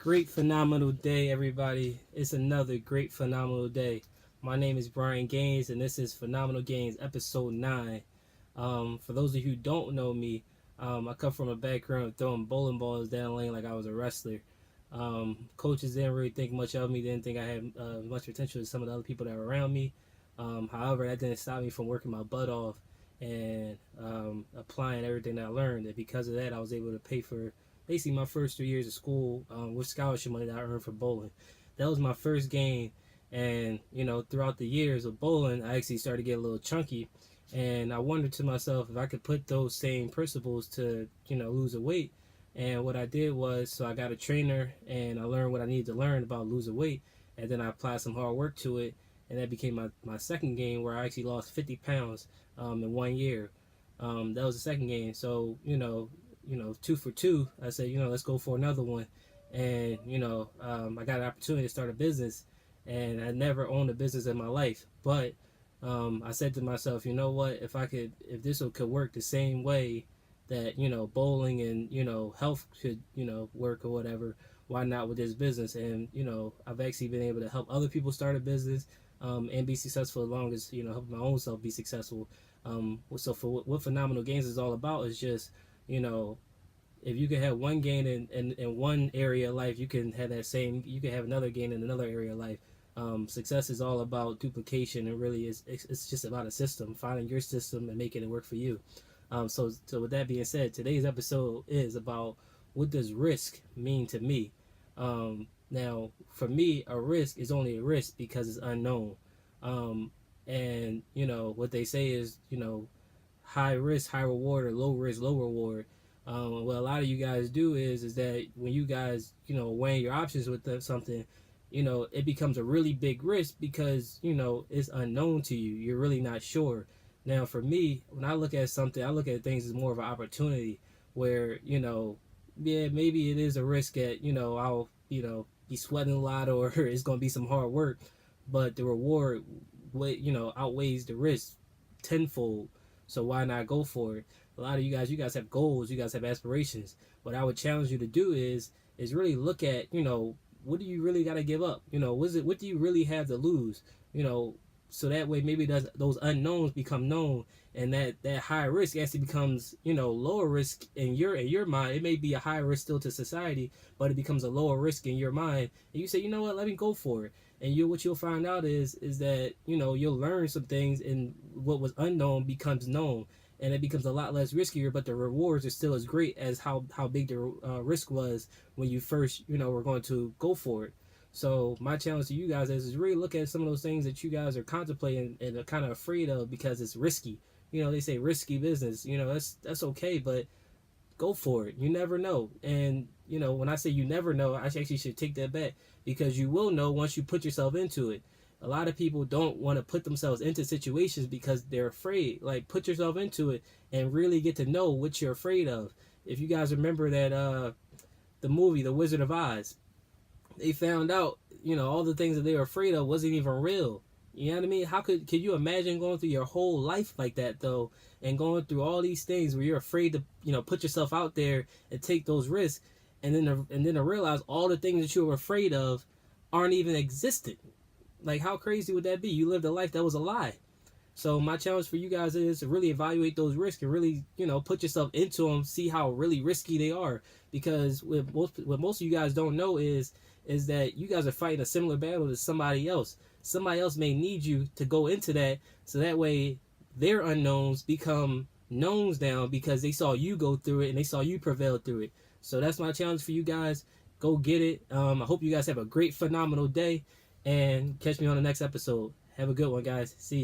Great phenomenal day, everybody. It's another great phenomenal day. My name is Brian Gaines, and this is Phenomenal Gaines, episode 9. For those of you who don't know me, I come from a background of throwing bowling balls down the lane like I was a wrestler. Coaches didn't really think much of me, didn't think I had much potential as some of the other people that were around me. However, that didn't stop me from working my butt off and applying everything that I learned. And because of that, I was able to pay for basically my first 3 years of school with scholarship money that I earned from bowling. That was my first game, and throughout the years of bowling, I actually started to get a little chunky, and I wondered to myself if I could put those same principles to lose a weight. And what I did was, so I got a trainer, and I learned what I needed to learn about losing weight, and then I applied some hard work to it, and that became my second game where I actually lost 50 pounds in 1 year. That was the second game. So 2 for 2. I said, let's go for another one. And I got an opportunity to start a business, and I never owned a business in my life. But I said to myself, you know what? If this could work the same way that bowling and health could work or whatever, why not with this business? And I've actually been able to help other people start a business and be successful, as long as help my own self be successful. So for what Phenomenal Gains is all about is just if you can have one gain in one area of life, you can have you can have another gain in another area of life. Success is all about duplication, and really it's just about a system, finding your system and making it work for you. So with that being said, today's episode is about what does risk mean to me. Now, for me, a risk is only a risk because it's unknown. And what they say is high risk, high reward, or low risk, low reward. What a lot of you guys do is that when you guys weighing your options with something, it becomes a really big risk because it's unknown to you. You're really not sure. Now, for me, when I look at something, I look at things as more of an opportunity where yeah, maybe it is a risk that I'll be sweating a lot, or it's gonna be some hard work, but the reward outweighs the risk tenfold. So why not go for it? A lot of you guys have goals, you guys have aspirations. What I would challenge you to do is really look at what do you really got to give up? What do you really have to lose? So that way maybe those unknowns become known, and that high risk actually becomes lower risk in your mind. It may be a higher risk still to society, but it becomes a lower risk in your mind, and you say, you know what, let me go for it. And what you'll find out is that you'll learn some things, and what was unknown becomes known, and it becomes a lot less riskier, but the rewards are still as great as how big the risk was when you first were going to go for it. So my challenge to you guys is really look at some of those things that you guys are contemplating and are kind of afraid of because it's risky. They say risky business. That's okay, but go for it. You never know. And when I say you never know, I actually should take that back, because you will know once you put yourself into it. A lot of people don't want to put themselves into situations because they're afraid. Like, put yourself into it and really get to know what you're afraid of. If you guys remember that the movie The Wizard of Oz, they found out all the things that they were afraid of wasn't even real. You know what I mean? How could you imagine going through your whole life like that, though, and going through all these things where you're afraid to put yourself out there and take those risks, and then to realize all the things that you were afraid of aren't even existent. Like, how crazy would that be? You lived a life that was a lie. So my challenge for you guys is to really evaluate those risks and really, put yourself into them, see how really risky they are. Because what most of you guys don't know is that you guys are fighting a similar battle to somebody else. Somebody else may need you to go into that, so that way their unknowns become knowns now because they saw you go through it and they saw you prevail through it. So that's my challenge for you guys. Go get it. I hope you guys have a great, phenomenal day, and catch me on the next episode. Have a good one, guys. See ya.